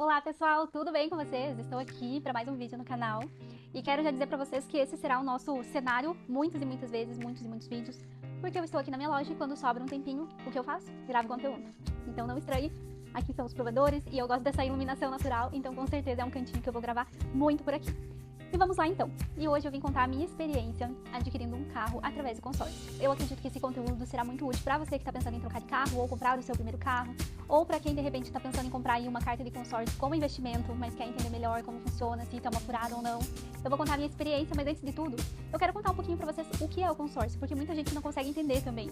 Olá pessoal, tudo bem com vocês? Estou aqui para mais um vídeo no canal e quero já dizer para vocês que esse será o nosso cenário muitas e muitas vezes, muitos e muitos vídeos, porque eu estou aqui na minha loja e quando sobra um tempinho, o que eu faço? Gravo conteúdo. Então não estranhe, aqui são os provadores e eu gosto dessa iluminação natural, então com certeza é um cantinho que eu vou gravar muito por aqui. E vamos lá então. E hoje eu vim contar a minha experiência adquirindo um carro através do consórcio. Eu acredito que esse conteúdo será muito útil para você que está pensando em trocar de carro ou comprar o seu primeiro carro, ou para quem de repente está pensando em comprar aí uma carta de consórcio como investimento, mas quer entender melhor como funciona, se está uma furada ou não. Eu vou contar a minha experiência, mas antes de tudo, eu quero contar um pouquinho para vocês o que é o consórcio, porque muita gente não consegue entender também.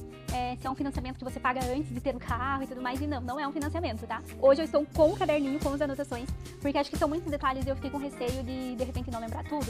Se é um financiamento que você paga antes de ter o carro e tudo mais, e não é um financiamento, tá? Hoje eu estou com um caderninho com as anotações, porque acho que são muitos detalhes e eu fiquei com receio de repente não lembrar tudo.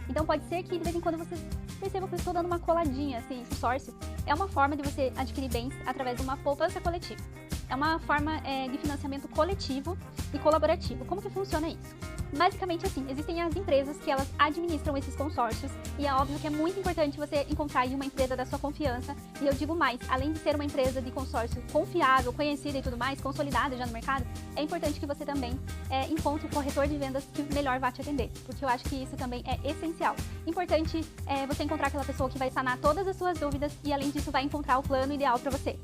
Então pode ser que de vez em quando vocês percebam que eu estou dando uma coladinha, assim. Consórcio é uma forma de você adquirir bens através de uma poupança coletiva. É uma forma de financiamento coletivo e colaborativo. Como que funciona isso? Basicamente assim, existem as empresas que elas administram esses consórcios e é óbvio que é muito importante você encontrar aí uma empresa da sua confiança. E eu digo mais, além de ser uma empresa de consórcio confiável, conhecida e tudo mais, consolidada já no mercado, é importante que você também encontre o corretor de vendas que melhor vai te atender, porque eu acho que isso também é essencial. Importante você encontrar aquela pessoa que vai sanar todas as suas dúvidas e além disso vai encontrar o plano ideal para você.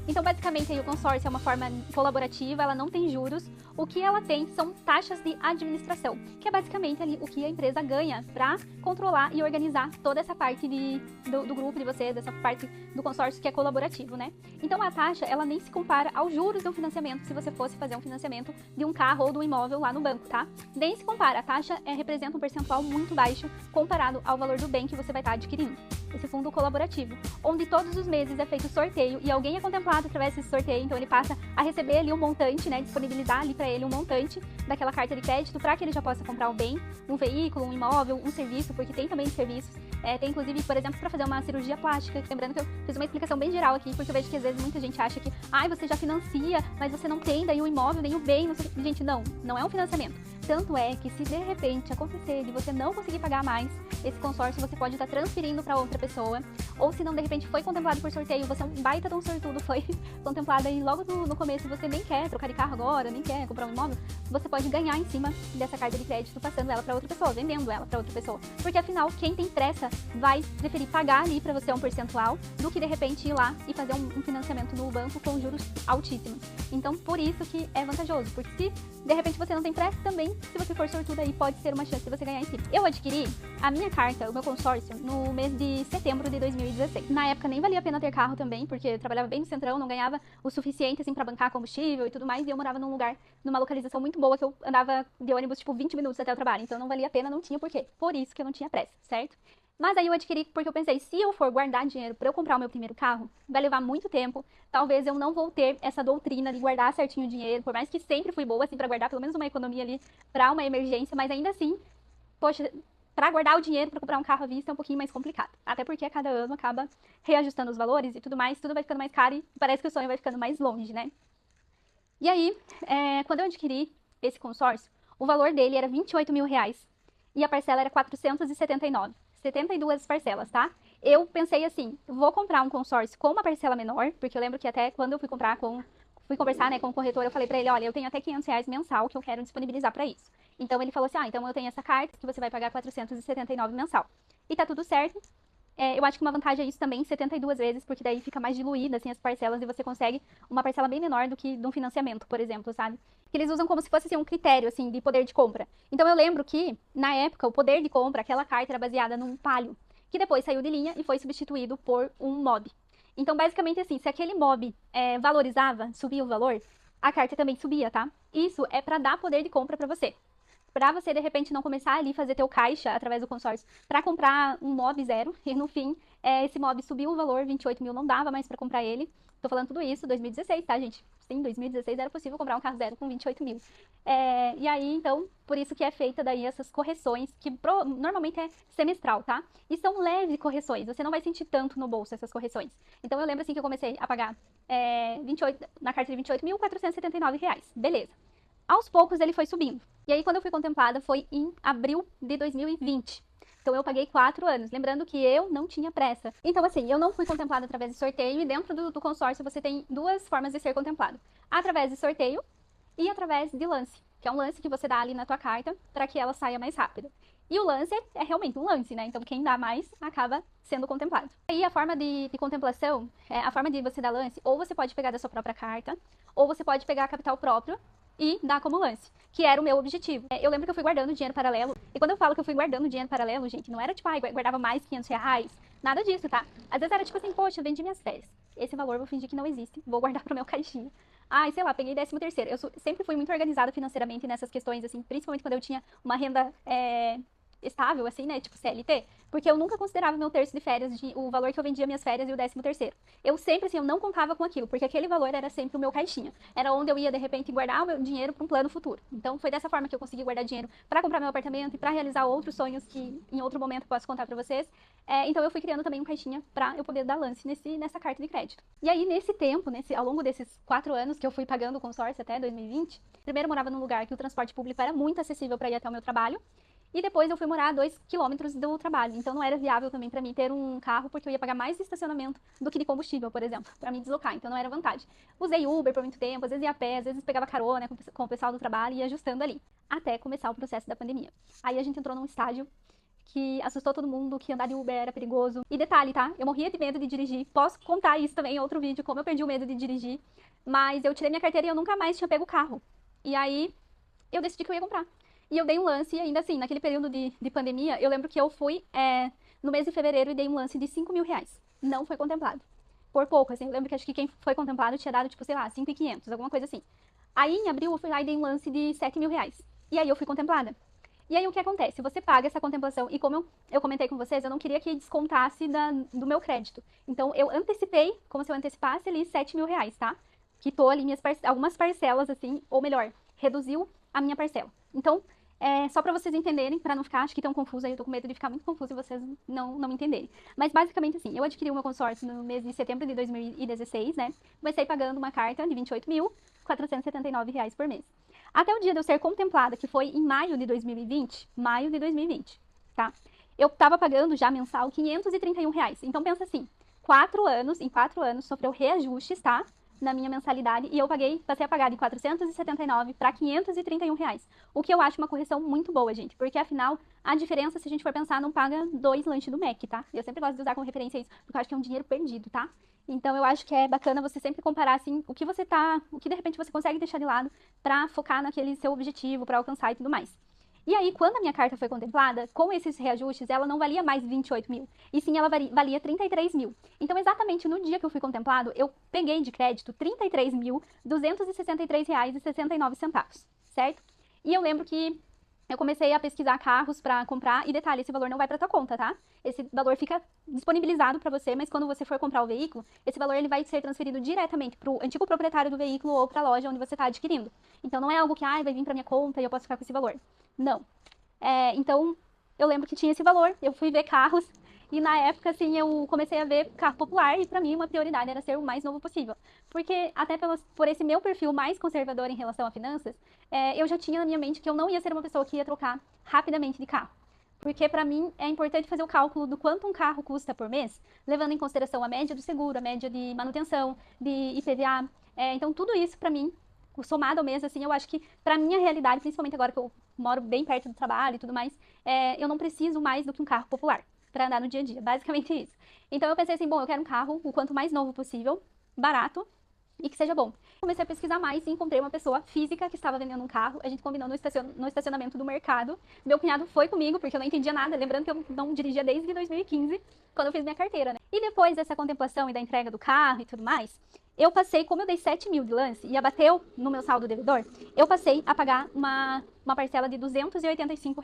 Então, basicamente, aí, o consórcio é uma forma colaborativa, ela não tem juros. O que ela tem são taxas de administração, que é basicamente ali o que a empresa ganha para controlar e organizar toda essa parte do grupo de vocês, essa parte do consórcio que é colaborativo, né? Então, a taxa, ela nem se compara aos juros de um financiamento, se você fosse fazer um financiamento de um carro ou de um imóvel lá no banco, tá? Nem se compara. A taxa representa um percentual muito baixo comparado ao valor do bem que você vai estar adquirindo. Esse fundo colaborativo, onde todos os meses é feito sorteio e alguém é contemplado através desse sorteio, então ele passa a receber ali um montante, né, disponibilizar ali para ele um montante daquela carta de crédito para que ele já possa comprar um bem, um veículo, um imóvel, um serviço, porque tem também serviços, tem inclusive, por exemplo, para fazer uma cirurgia plástica, lembrando que eu fiz uma explicação bem geral aqui, porque eu vejo que às vezes muita gente acha que, você já financia, mas você não tem daí o imóvel, nem o bem, não sei. Gente, não é um financiamento. Tanto é que se de repente acontecer de você não conseguir pagar mais, esse consórcio você pode estar transferindo para outra pessoa, ou se não de repente foi contemplado por sorteio, você é um baita de um sortudo, foi contemplado aí logo no começo, você nem quer trocar de carro agora, nem quer comprar um imóvel, você pode ganhar em cima dessa carta de crédito passando ela para outra pessoa, vendendo ela para outra pessoa. Porque afinal, quem tem pressa vai preferir pagar ali para você um percentual do que de repente ir lá e fazer um financiamento no banco com juros altíssimos. Então, por isso que é vantajoso, porque se de repente você não tem pressa também, se você for sortudo aí, pode ser uma chance de você ganhar em cima. Eu adquiri a minha carta, o meu consórcio, no mês de setembro de 2016. Na época nem valia a pena ter carro também, porque eu trabalhava bem no centrão, não ganhava o suficiente assim para bancar combustível e tudo mais, e eu morava num lugar, numa localização muito boa, que eu andava de ônibus tipo 20 minutos até o trabalho, então não valia a pena, não tinha porquê. Por isso que eu não tinha pressa, certo? Mas aí eu adquiri porque eu pensei, se eu for guardar dinheiro para eu comprar o meu primeiro carro, vai levar muito tempo, talvez eu não vou ter essa doutrina de guardar certinho o dinheiro, por mais que sempre fui boa assim para guardar pelo menos uma economia ali para uma emergência, mas ainda assim, poxa, para guardar o dinheiro para comprar um carro à vista é um pouquinho mais complicado. Até porque a cada ano acaba reajustando os valores e tudo mais, tudo vai ficando mais caro e parece que o sonho vai ficando mais longe, né? E aí, quando eu adquiri esse consórcio, o valor dele era R$ 28.000 e a parcela era 479. 72 parcelas, tá? Eu pensei assim, vou comprar um consórcio com uma parcela menor, porque eu lembro que até quando eu fui conversar, né, com o corretor, eu falei pra ele, olha, eu tenho até R$ 500 mensal que eu quero disponibilizar pra isso. Então ele falou assim, então eu tenho essa carta que você vai pagar 479 mensal. E tá tudo certo. Eu acho que uma vantagem é isso também, 72 vezes, porque daí fica mais diluída, assim, as parcelas e você consegue uma parcela bem menor do que de um financiamento, por exemplo, sabe? Que eles usam como se fosse, assim, um critério, assim, de poder de compra. Então eu lembro que, na época, o poder de compra, aquela carta era baseada num Palio, que depois saiu de linha e foi substituído por um MOB. Então, basicamente, assim, se aquele MOB valorizava, subia o valor, a carta também subia, tá? Isso é para dar poder de compra para você. Pra você, de repente, não começar ali fazer teu caixa através do consórcio pra comprar um mob zero e no fim, esse mob subiu o valor, 28 mil não dava mais pra comprar ele. Tô falando tudo isso, 2016, tá, gente? Sim, 2016 era possível comprar um carro zero com 28 mil. E aí, então, por isso que é feita daí essas correções, que normalmente é semestral, tá? E são leves correções, você não vai sentir tanto no bolso essas correções. Então, eu lembro assim que eu comecei a pagar na carta de R$ 28.479. Beleza. Aos poucos ele foi subindo. E aí quando eu fui contemplada foi em abril de 2020. Então eu paguei 4 anos. Lembrando que eu não tinha pressa. Então assim, eu não fui contemplada através de sorteio e dentro do consórcio você tem duas formas de ser contemplado. Através de sorteio e através de lance. que é um lance que você dá ali na tua carta para que ela saia mais rápido. E o lance é realmente um lance, né? Então quem dá mais acaba sendo contemplado. Aí a forma de contemplação, a forma de você dar lance, ou você pode pegar da sua própria carta, ou você pode pegar capital próprio e dar como lance, que era o meu objetivo. Eu lembro que eu fui guardando dinheiro paralelo, e quando eu falo que eu fui guardando dinheiro paralelo, gente, não era tipo, guardava mais 500 reais, nada disso, tá? Às vezes era tipo assim, poxa, eu vendi minhas férias, esse valor eu vou fingir que não existe, vou guardar pro meu caixinha. Ai, sei lá, peguei 13º. Eu sempre fui muito organizada financeiramente nessas questões, assim, principalmente quando eu tinha uma renda estável, assim, né, tipo CLT, porque eu nunca considerava meu terço de férias, o valor que eu vendia minhas férias e o 13º. Eu sempre, assim, eu não contava com aquilo, porque aquele valor era sempre o meu caixinha. Era onde eu ia, de repente, guardar o meu dinheiro para um plano futuro. Então, foi dessa forma que eu consegui guardar dinheiro para comprar meu apartamento e para realizar outros sonhos que em outro momento eu posso contar para vocês. Então, eu fui criando também um caixinha para eu poder dar lance nessa carta de crédito. E aí, nesse tempo, ao longo desses 4 anos que eu fui pagando o consórcio até 2020, primeiro eu morava num lugar que o transporte público era muito acessível para ir até o meu trabalho. E depois eu fui morar a 2 quilômetros do trabalho. Então não era viável também para mim ter um carro, porque eu ia pagar mais de estacionamento do que de combustível, por exemplo, para me deslocar. Então não era vantagem. Usei Uber por muito tempo, às vezes ia a pé, às vezes pegava carona com o pessoal do trabalho e ia ajustando ali, até começar o processo da pandemia. Aí a gente entrou num estágio que assustou todo mundo, que andar de Uber era perigoso. E detalhe, tá? Eu morria de medo de dirigir. Posso contar isso também em outro vídeo, como eu perdi o medo de dirigir. Mas eu tirei minha carteira e eu nunca mais tinha pego o carro. E aí eu decidi que eu ia comprar. E eu dei um lance, e ainda assim, naquele período de pandemia, eu lembro que eu fui no mês de fevereiro e dei um lance de 5 mil reais. Não foi contemplado. Por pouco, assim, eu lembro que acho que quem foi contemplado tinha dado, tipo, sei lá, 5.500, alguma coisa assim. Aí, em abril, eu fui lá e dei um lance de 7 mil reais. E aí eu fui contemplada. E aí o que acontece? Você paga essa contemplação, e como eu comentei com vocês, eu não queria que descontasse do meu crédito. Então, eu antecipei, como se eu antecipasse ali 7 mil reais, tá? Quitou ali algumas parcelas, assim, ou melhor, reduziu a minha parcela. Então, só para vocês entenderem, para não ficar, acho que tão confuso aí, eu tô com medo de ficar muito confuso e vocês não me entenderem. Mas basicamente assim, eu adquiri o meu consórcio no mês de setembro de 2016, né? Comecei pagando uma carta de 28.479 reais por mês. Até o dia de eu ser contemplada, que foi em maio de 2020, tá? Eu tava pagando já mensal 531 reais. Então pensa assim, em 4 anos sofreu reajustes, tá? Na minha mensalidade, e eu passei a pagar de 479 para 531 reais. O que eu acho uma correção muito boa, gente, porque afinal, a diferença, se a gente for pensar, não paga 2 lanches do Mac, tá? Eu sempre gosto de usar como referência isso, porque eu acho que é um dinheiro perdido, tá? Então eu acho que é bacana você sempre comparar, assim, o que de repente você consegue deixar de lado para focar naquele seu objetivo, para alcançar e tudo mais. E aí, quando a minha carta foi contemplada, com esses reajustes, ela não valia mais 28 mil, e sim ela valia 33 mil. Então, exatamente no dia que eu fui contemplado, eu peguei de crédito R$ 33.263,69, certo? E eu lembro que eu comecei a pesquisar carros para comprar, e detalhe, esse valor não vai para tua conta, tá? Esse valor fica disponibilizado para você, mas quando você for comprar o veículo, esse valor ele vai ser transferido diretamente para o antigo proprietário do veículo ou para a loja onde você está adquirindo. Então não é algo que vai vir para minha conta e eu posso ficar com esse valor. Não. Então eu lembro que tinha esse valor, eu fui ver carros e na época, assim, eu comecei a ver carro popular e pra mim uma prioridade era ser o mais novo possível. Porque até por esse meu perfil mais conservador em relação a finanças, eu já tinha na minha mente que eu não ia ser uma pessoa que ia trocar rapidamente de carro. Porque pra mim é importante fazer o cálculo do quanto um carro custa por mês, levando em consideração a média do seguro, a média de manutenção, de IPVA. Então tudo isso pra mim, somado ao mês, assim, eu acho que pra minha realidade, principalmente agora que eu moro bem perto do trabalho e tudo mais, eu não preciso mais do que um carro popular para andar no dia a dia, basicamente isso. Então eu pensei assim, bom, eu quero um carro o quanto mais novo possível, barato e que seja bom. Comecei a pesquisar mais e encontrei uma pessoa física que estava vendendo um carro, a gente combinou no estacionamento do mercado, meu cunhado foi comigo, porque eu não entendia nada, lembrando que eu não dirigia desde 2015, quando eu fiz minha carteira, né? E depois dessa contemplação e da entrega do carro e tudo mais, eu passei, como eu dei 7 mil de lance e abateu no meu saldo devedor, eu passei a pagar uma parcela de R$ 285.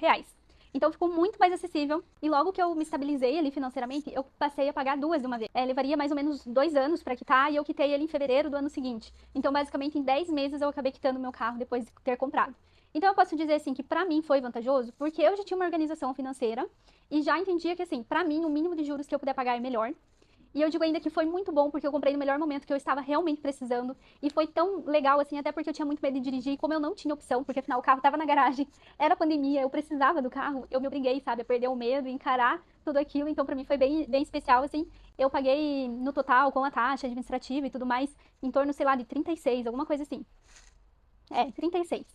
Então ficou muito mais acessível e logo que eu me estabilizei ali financeiramente, eu passei a pagar 2 de uma vez. Levaria mais ou menos 2 anos para quitar e eu quitei ele em fevereiro do ano seguinte. Então basicamente em 10 meses eu acabei quitando meu carro depois de ter comprado. Então eu posso dizer assim que pra mim foi vantajoso porque eu já tinha uma organização financeira e já entendia que assim, pra mim o mínimo de juros que eu puder pagar é melhor. E eu digo ainda que foi muito bom, porque eu comprei no melhor momento que eu estava realmente precisando. E foi tão legal, assim, até porque eu tinha muito medo de dirigir. E como eu não tinha opção, porque afinal o carro estava na garagem, era pandemia, eu precisava do carro, eu me obriguei, sabe, a perder o medo, encarar tudo aquilo. Então, pra mim foi bem, bem especial, assim. Eu paguei no total, com a taxa administrativa e tudo mais, em torno, sei lá, de 36, alguma coisa assim. 36.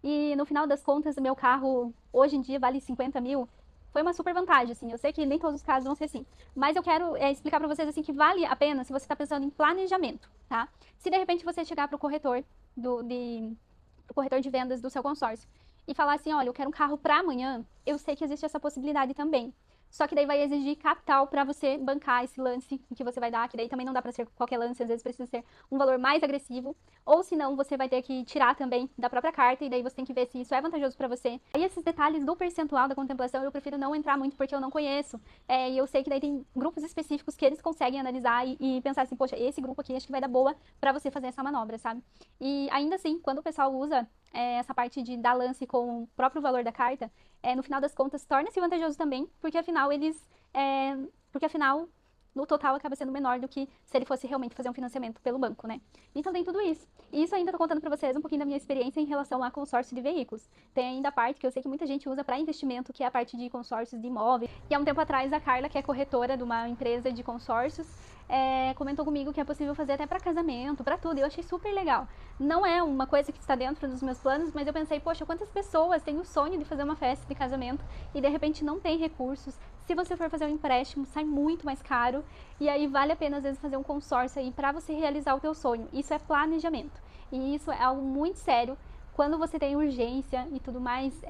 e no final das contas o meu carro hoje em dia vale 50 mil, foi uma super vantagem, assim. Eu sei que nem todos os casos vão ser assim, mas eu quero explicar para vocês assim que vale a pena se você está pensando em planejamento, tá? Se de repente você chegar para o corretor pro corretor de vendas do seu consórcio e falar assim, olha, eu quero um carro para amanhã, eu sei que existe essa possibilidade também. Só que daí vai exigir capital para você bancar esse lance que você vai dar, que daí também não dá para ser qualquer lance, às vezes precisa ser um valor mais agressivo, ou senão você vai ter que tirar também da própria carta e daí você tem que ver se isso é vantajoso para você. Aí esses detalhes do percentual da contemplação eu prefiro não entrar muito porque eu não conheço. E eu sei que daí tem grupos específicos que eles conseguem analisar e pensar assim, poxa, esse grupo aqui acho que vai dar boa para você fazer essa manobra, sabe? E ainda assim, quando o pessoal usa essa parte de dar lance com o próprio valor da carta, no final das contas, torna-se vantajoso também, porque afinal porque afinal, no total acaba sendo menor do que se ele fosse realmente fazer um financiamento pelo banco, né? Então tem tudo isso. E isso ainda tô contando para vocês um pouquinho da minha experiência em relação a consórcio de veículos. Tem ainda a parte que eu sei que muita gente usa para investimento, que é a parte de consórcios de imóveis. E há um tempo atrás, a Carla, que é corretora de uma empresa de consórcios, comentou comigo que é possível fazer até para casamento, para tudo. E eu achei super legal. Não é uma coisa que está dentro dos meus planos, mas eu pensei, poxa, quantas pessoas têm o sonho de fazer uma festa de casamento e de repente não tem recursos. Se você for fazer um empréstimo, sai muito mais caro e aí vale a pena às vezes fazer um consórcio aí para você realizar o teu sonho. Isso é planejamento. E isso é algo muito sério. Quando você tem urgência e tudo mais,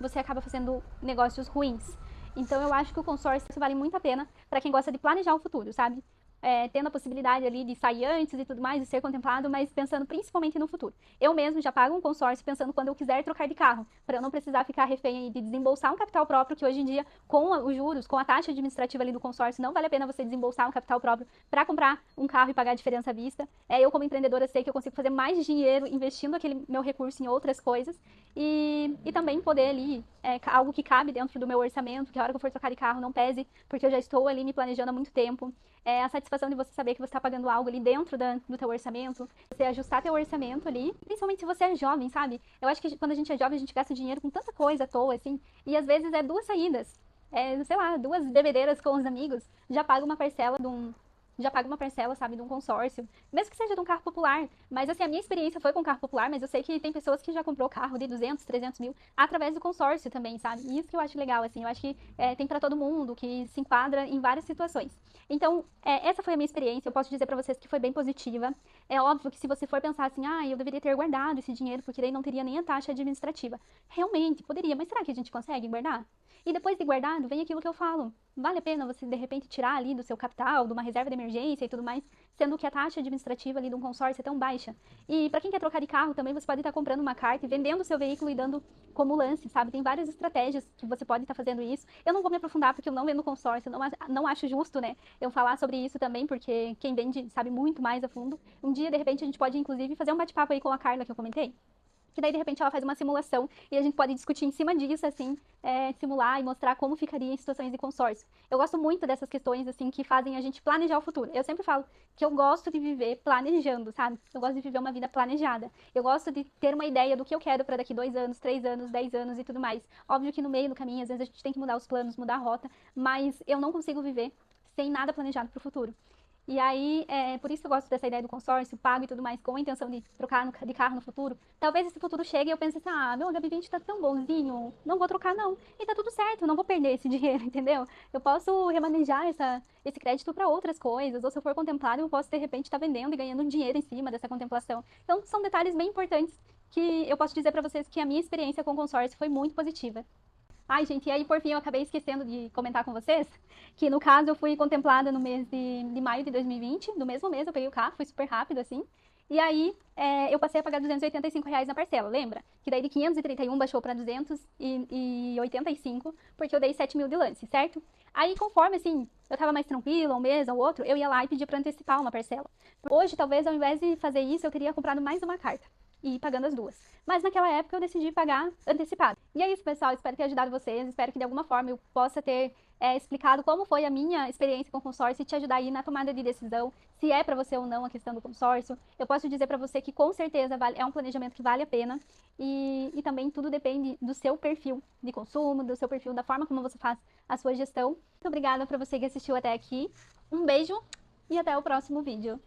você acaba fazendo negócios ruins. Então eu acho que o consórcio vale muito a pena para quem gosta de planejar o futuro, sabe? Tendo a possibilidade ali de sair antes e tudo mais, de ser contemplado, mas pensando principalmente no futuro. Eu mesmo já pago um consórcio pensando quando eu quiser trocar de carro, para eu não precisar ficar refém de desembolsar um capital próprio, que hoje em dia, com os juros, com a taxa administrativa ali do consórcio, não vale a pena você desembolsar um capital próprio para comprar um carro e pagar a diferença à vista. Eu, como empreendedora, sei que eu consigo fazer mais dinheiro investindo aquele meu recurso em outras coisas e também poder ali, algo que cabe dentro do meu orçamento, que a hora que eu for trocar de carro não pese, porque eu já estou ali me planejando há muito tempo. A satisfação de você saber que você está pagando algo ali dentro do teu orçamento, você ajustar teu orçamento ali, principalmente se você é jovem, sabe? Eu acho que quando a gente é jovem, a gente gasta dinheiro com tanta coisa à toa, assim, e às vezes é duas saídas, sei lá, duas bebedeiras com os amigos, já paga uma parcela, sabe, de um consórcio, mesmo que seja de um carro popular, mas assim, a minha experiência foi com um carro popular, mas eu sei que tem pessoas que já comprou carro de 200, 300 mil através do consórcio também, sabe, e isso que eu acho legal, assim, eu acho que tem para todo mundo, que se enquadra em várias situações. Então, essa foi a minha experiência, eu posso dizer para vocês que foi bem positiva. É óbvio que se você for pensar assim, eu deveria ter guardado esse dinheiro, porque daí não teria nem a taxa administrativa. Realmente, poderia, mas será que a gente consegue guardar? E depois de guardado, vem aquilo que eu falo. Vale a pena você, de repente, tirar ali do seu capital, de uma reserva de emergência e tudo mais, sendo que a taxa administrativa ali de um consórcio é tão baixa. E para quem quer trocar de carro também, você pode estar comprando uma carta e vendendo o seu veículo e dando como lance, sabe? Tem várias estratégias que você pode estar fazendo isso. Eu não vou me aprofundar porque eu não vendo consórcio, não acho justo, né? Eu falar sobre isso também, porque quem vende sabe muito mais a fundo. Um dia, de repente, a gente pode, inclusive, fazer um bate-papo aí com a Carla, que eu comentei. Que daí, de repente, ela faz uma simulação e a gente pode discutir em cima disso, assim, simular e mostrar como ficaria em situações de consórcio. Eu gosto muito dessas questões, assim, que fazem a gente planejar o futuro. Eu sempre falo que eu gosto de viver planejando, sabe? Eu gosto de viver uma vida planejada. Eu gosto de ter uma ideia do que eu quero para daqui 2 anos, 3 anos, 10 anos e tudo mais. Óbvio que no meio do caminho, às vezes a gente tem que mudar os planos, mudar a rota, mas eu não consigo viver sem nada planejado para o futuro. E aí, por isso que eu gosto dessa ideia do consórcio, pago e tudo mais, com a intenção de trocar de carro no futuro. Talvez esse futuro chegue e eu pense assim, meu HB20 tá tão bonzinho, não vou trocar não. E tá tudo certo, não vou perder esse dinheiro, entendeu? Eu posso remanejar esse crédito para outras coisas, ou se eu for contemplado, eu posso de repente estar vendendo e ganhando um dinheiro em cima dessa contemplação. Então, são detalhes bem importantes que eu posso dizer para vocês que a minha experiência com o consórcio foi muito positiva. Ai, gente, e aí por fim eu acabei esquecendo de comentar com vocês que no caso eu fui contemplada no mês de maio de 2020, no mesmo mês eu peguei o carro, foi super rápido assim. E aí eu passei a pagar R$ 285 na parcela, lembra? Que daí de 531 baixou para 285, porque eu dei 7 mil de lance, certo? Aí conforme assim, eu tava mais tranquila, um mês ou outro, eu ia lá e pedia para antecipar uma parcela. Hoje, talvez ao invés de fazer isso, eu teria comprado mais uma carta e ir pagando as duas. Mas naquela época eu decidi pagar antecipado. E é isso, pessoal. Espero ter ajudado vocês. Espero que de alguma forma eu possa ter explicado como foi a minha experiência com o consórcio e te ajudar aí na tomada de decisão, se é para você ou não a questão do consórcio. Eu posso dizer para você que com certeza é um planejamento que vale a pena e também tudo depende do seu perfil de consumo, do seu perfil, da forma como você faz a sua gestão. Muito obrigada para você que assistiu até aqui. Um beijo e até o próximo vídeo.